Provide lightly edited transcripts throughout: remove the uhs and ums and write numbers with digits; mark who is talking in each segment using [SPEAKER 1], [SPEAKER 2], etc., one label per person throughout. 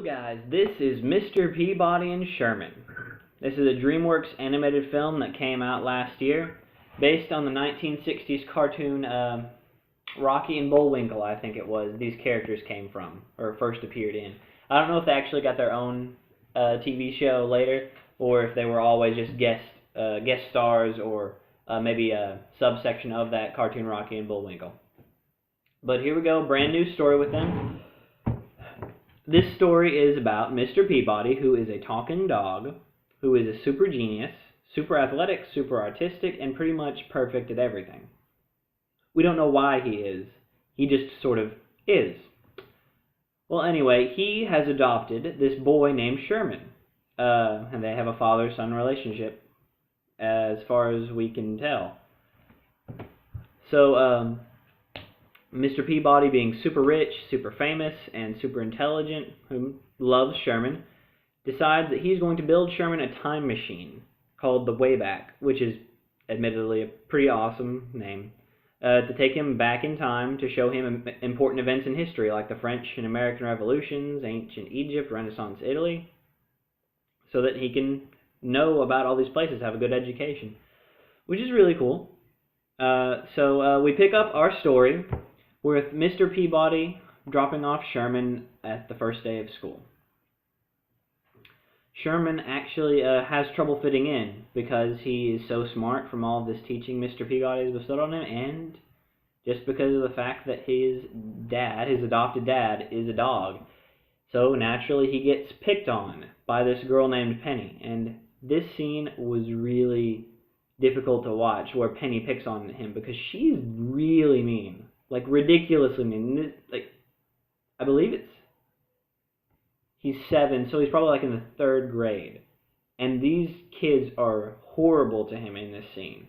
[SPEAKER 1] Guys, this is Mr. Peabody and Sherman. This is a DreamWorks animated film that came out last year, based on the 1960s cartoon Rocky and Bullwinkle, I think it was, these characters came from, or first appeared in. I don't know if they actually got their own TV show later, or if they were always just guest stars, or maybe a subsection of that cartoon Rocky and Bullwinkle. But here we go, brand new story with them. This story is about Mr. Peabody, who is a talking dog, who is a super genius, super athletic, super artistic, and pretty much perfect at everything. We don't know why he is. He just sort of is. Well, anyway, he has adopted this boy named Sherman, and they have a father-son relationship, as far as we can tell. So, Mr. Peabody, being super rich, super famous, and super intelligent, who loves Sherman, decides that he's going to build Sherman a time machine called the Wayback, which is admittedly a pretty awesome name, to take him back in time to show him important events in history, like the French and American Revolutions, ancient Egypt, Renaissance Italy, so that he can know about all these places, have a good education, which is really cool. So we pick up our story with Mr. Peabody dropping off Sherman at the first day of school. Sherman actually has trouble fitting in because he is so smart from all of this teaching Mr. Peabody has bestowed on him, and just because of the fact that his dad, his adopted dad, is a dog. So naturally he gets picked on by this girl named Penny, and this scene was really difficult to watch where Penny picks on him because she's really mean. Like, ridiculously mean. Like, I believe he's 7, so he's probably like in the 3rd grade. And these kids are horrible to him in this scene.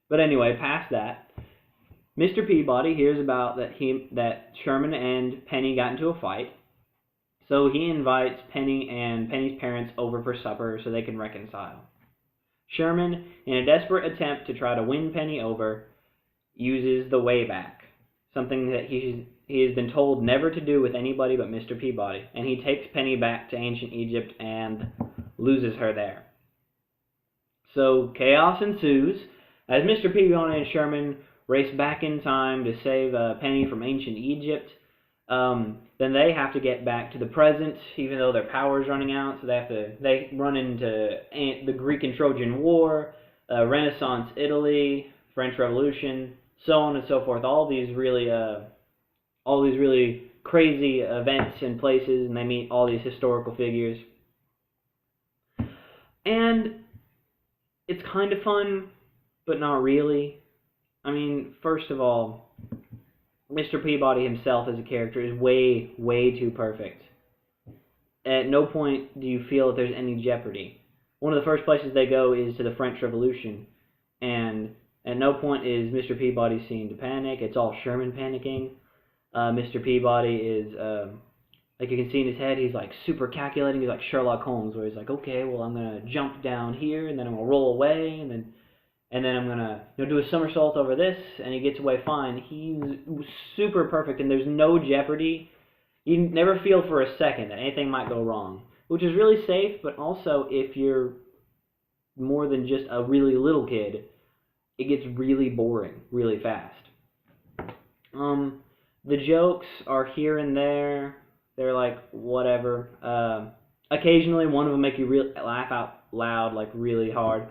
[SPEAKER 1] But anyway, past that, Mr. Peabody hears about that Sherman and Penny got into a fight. So he invites Penny and Penny's parents over for supper so they can reconcile. Sherman, in a desperate attempt to try to win Penny over, uses the Wayback, something that he has been told never to do with anybody but Mr. Peabody, and he takes Penny back to ancient Egypt and loses her there. So chaos ensues as Mr. Peabody and Sherman race back in time to save Penny from ancient Egypt. Then they have to get back to the present, even though their power's running out, so they run into the Greek and Trojan War, Renaissance Italy, French Revolution, so on and so forth. All these really crazy events and places, and they meet all these historical figures. And it's kind of fun, but not really. I mean, first of all, Mr. Peabody himself as a character is way, way too perfect. At no point do you feel that there's any jeopardy. One of the first places they go is to the French Revolution, and at no point is Mr. Peabody seen to panic. It's all Sherman panicking. Mr. Peabody is, like you can see in his head, he's like super calculating. He's like Sherlock Holmes, where he's like, okay, well, I'm going to jump down here, and then I'm going to roll away, and then I'm going to do a somersault over this, and he gets away fine. He's super perfect, and there's no jeopardy. You never feel for a second that anything might go wrong, which is really safe, but also if you're more than just a really little kid, it gets really boring really fast. The jokes are here and there. They're like, whatever. Occasionally one of them make you laugh out loud, like really hard.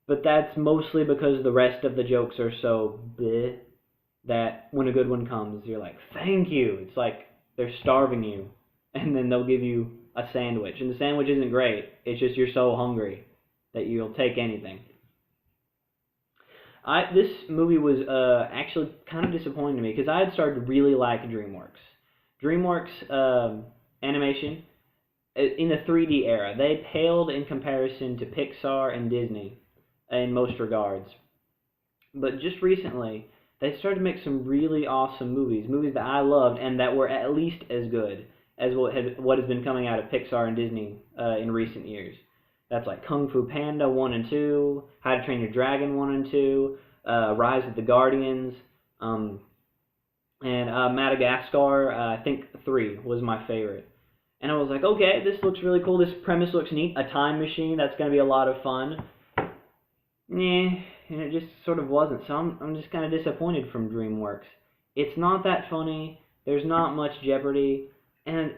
[SPEAKER 1] But that's mostly because the rest of the jokes are so bleh that when a good one comes, you're like, thank you. It's like they're starving you, and then they'll give you a sandwich. And the sandwich isn't great. It's just you're so hungry that you'll take anything. This movie was actually kind of disappointing to me because I had started to really like DreamWorks. DreamWorks animation, in the 3D era, they paled in comparison to Pixar and Disney in most regards. But just recently, they started to make some really awesome movies that I loved and that were at least as good as what has been coming out of Pixar and Disney in recent years. That's like Kung Fu Panda 1 and 2, How to Train Your Dragon 1 and 2, Rise of the Guardians, and Madagascar, I think 3 was my favorite. And I was like, okay, this looks really cool. This premise looks neat. A time machine, that's going to be a lot of fun. And it just sort of wasn't. So I'm just kind of disappointed from DreamWorks. It's not that funny. There's not much Jeopardy. And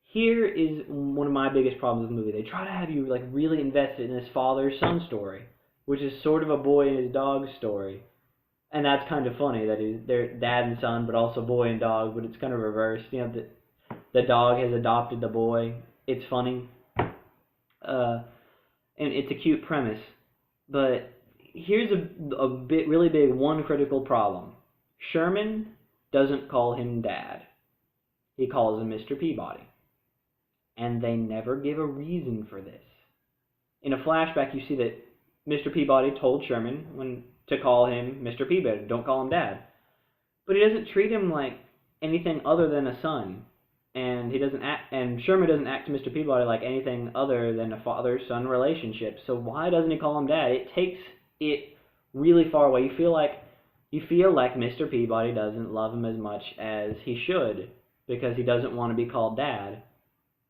[SPEAKER 1] here is one of my biggest problems with the movie. They try to have you like really invested in this father-son story, which is sort of a boy and his dog story. And that's kind of funny that they're dad and son, but also boy and dog, but it's kind of reversed. You know, the dog has adopted the boy. It's funny. And it's a cute premise. But here's a really big one critical problem. Sherman doesn't call him Dad. He calls him Mr. Peabody. And they never give a reason for this. In a flashback, you see that Mr. Peabody told Sherman to call him Mr. Peabody. Don't call him Dad. But he doesn't treat him like anything other than a son. And Sherman doesn't act to Mr. Peabody like anything other than a father-son relationship. So why doesn't he call him Dad? It takes it really far away. You feel like Mr. Peabody doesn't love him as much as he should because he doesn't want to be called Dad.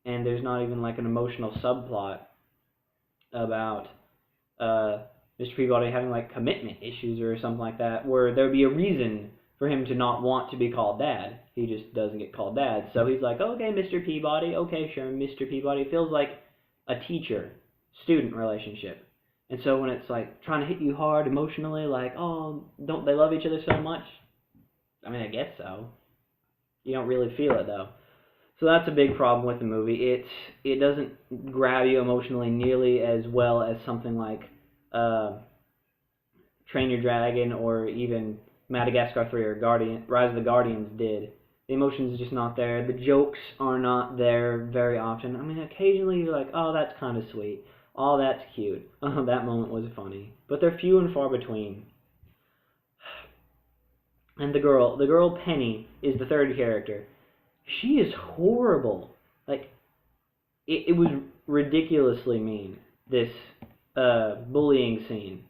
[SPEAKER 1] And there's not even like an emotional subplot about Mr. Peabody having like commitment issues or something like that, where there'd be a reason for him to not want to be called Dad. He just doesn't get called Dad. So he's like, okay, Mr. Peabody, okay, sure, Mr. Peabody. It feels like a teacher-student relationship. And so when it's like trying to hit you hard emotionally, like, oh, don't they love each other so much? I mean, I guess so. You don't really feel it though. So that's a big problem with the movie. It doesn't grab you emotionally nearly as well as something like Train Your Dragon or even Madagascar 3 or Rise of the Guardians did. The emotion's just not there. The jokes are not there very often. I mean, occasionally you're like, oh, that's kind of sweet. Oh, that's cute. Oh, that moment was funny. But they're few and far between. And the girl Penny is the third character. She is horrible. Like, it was ridiculously mean, this bullying scene.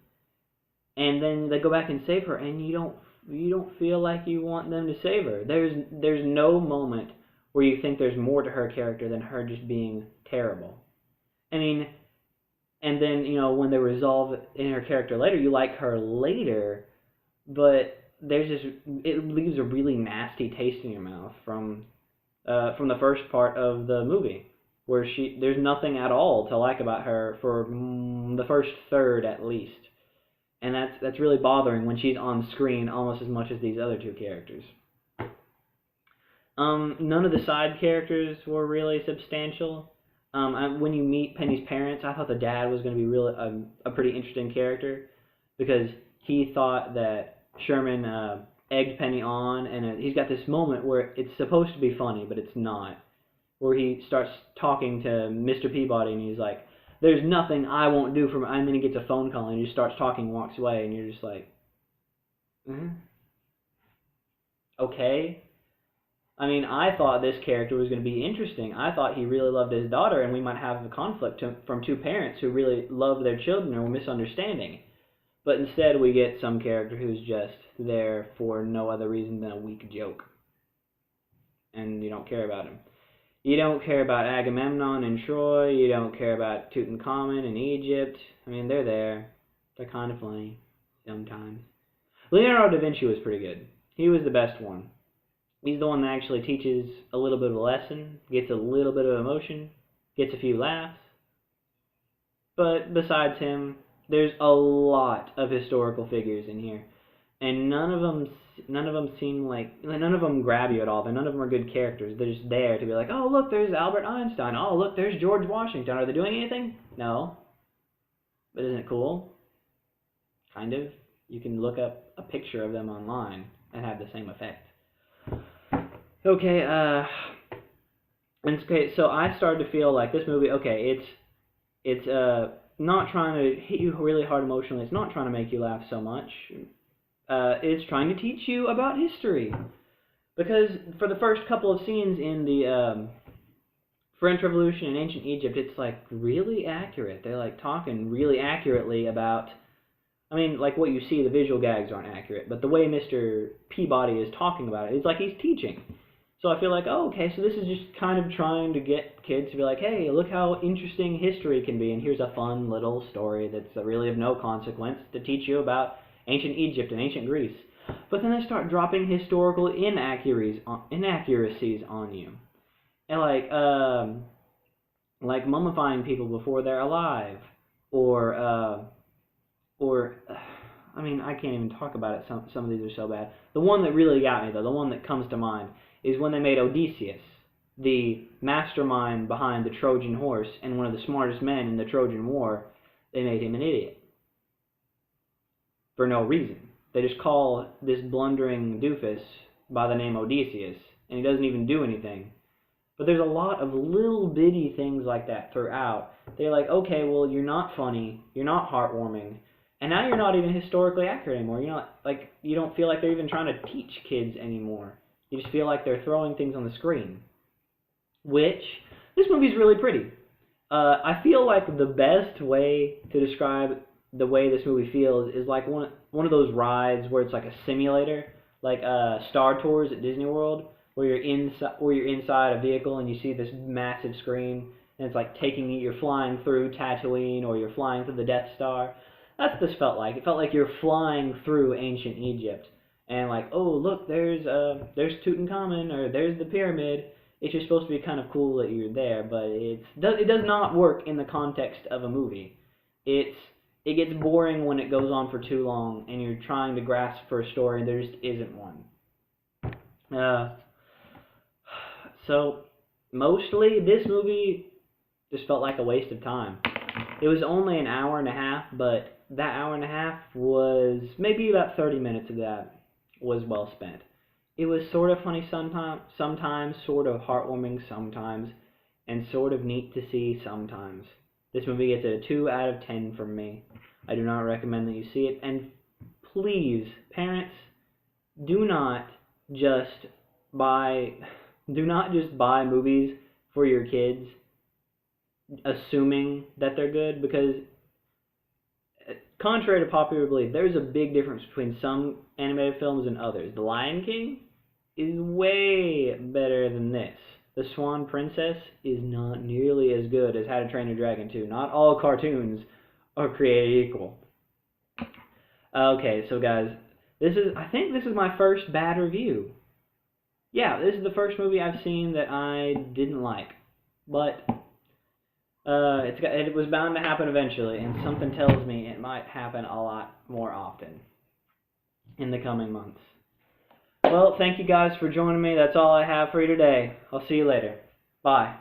[SPEAKER 1] And then they go back and save her, and you don't feel like you want them to save her. There's no moment where you think there's more to her character than her just being terrible. I mean, and then, you know, when they resolve in her character later, you like her later, but it leaves a really nasty taste in your mouth from the first part of the movie, where there's nothing at all to like about her for the first third at least. And that's really bothering when she's on screen almost as much as these other two characters. None of the side characters were really substantial. When you meet Penny's parents, I thought the dad was going to be really a pretty interesting character, because he thought that Sherman egged Penny on, and he's got this moment where it's supposed to be funny, but it's not, where he starts talking to Mr. Peabody, and he's like, there's nothing I won't do for, and then he gets a phone call, and he just starts talking, walks away, and you're just like, okay. I mean, I thought this character was going to be interesting. I thought he really loved his daughter, and we might have a conflict from two parents who really love their children or were misunderstanding. But instead we get some character who's just there for no other reason than a weak joke. And you don't care about him. You don't care about Agamemnon and Troy. You don't care about Tutankhamun and Egypt. I mean, they're there. They're kind of funny sometimes. Leonardo da Vinci was pretty good. He was the best one. He's the one that actually teaches a little bit of a lesson, gets a little bit of emotion, gets a few laughs. But besides him, there's a lot of historical figures in here, and none of them seem like, none of them grab you at all. None of them are good characters. They're just there to be like, oh look, there's Albert Einstein. Oh look, there's George Washington. Are they doing anything? No. But isn't it cool? Kind of. You can look up a picture of them online and have the same effect. Okay, so I started to feel like this movie, okay, it's not trying to hit you really hard emotionally. It's not trying to make you laugh so much. It's trying to teach you about history. Because for the first couple of scenes in the French Revolution in ancient Egypt, it's like really accurate. They're like talking really accurately about, I mean, like what you see, the visual gags aren't accurate, but the way Mr. Peabody is talking about it, it's like he's teaching. So I feel like, oh, okay, so this is just kind of trying to get kids to be like, hey, look how interesting history can be, and here's a fun little story that's really of no consequence to teach you about ancient Egypt and ancient Greece. But then they start dropping historical inaccuracies on you, and like mummifying people before they're alive, or I mean, I can't even talk about it. Some of these are so bad. The one that really got me, though, the one that comes to mind, is when they made Odysseus, the mastermind behind the Trojan horse and one of the smartest men in the Trojan War. They made him an idiot for no reason. They just call this blundering doofus by the name Odysseus, and he doesn't even do anything. But there's a lot of little bitty things like that throughout. They're like, okay, well, you're not funny, you're not heartwarming, and now you're not even historically accurate anymore. You're not, like, you don't feel like they're even trying to teach kids anymore. You just feel like they're throwing things on the screen. Which, this movie's really pretty. I feel like the best way to describe the way this movie feels is like one of those rides where it's like a simulator, like Star Tours at Disney World, where you're inside a vehicle and you see this massive screen, and it's like taking you, you're flying through Tatooine or you're flying through the Death Star. That's what this felt like. It felt like you're flying through ancient Egypt, and like, oh look, there's Tutankhamun, or there's the pyramid. It's just supposed to be kind of cool that you're there, but it does not work in the context of a movie. It gets boring when it goes on for too long, and you're trying to grasp for a story, and there just isn't one. So mostly this movie just felt like a waste of time. It was only an hour and a half, but that hour and a half was maybe about 30 minutes of that was well spent. It was sort of funny sometimes, sort of heartwarming sometimes, and sort of neat to see sometimes. This movie gets a 2 out of 10 from me. I do not recommend that you see it, and please, parents, do not just buy movies for your kids assuming that they're good, because contrary to popular belief, there's a big difference between some animated films and others. The Lion King is way better than this. The Swan Princess is not nearly as good as How to Train Your Dragon 2. Not all cartoons are created equal. Okay, so guys, I think this is my first bad review. Yeah, this is the first movie I've seen that I didn't like. But it was bound to happen eventually, and something tells me it might happen a lot more often in the coming months. Well, thank you guys for joining me. That's all I have for you today. I'll see you later. Bye.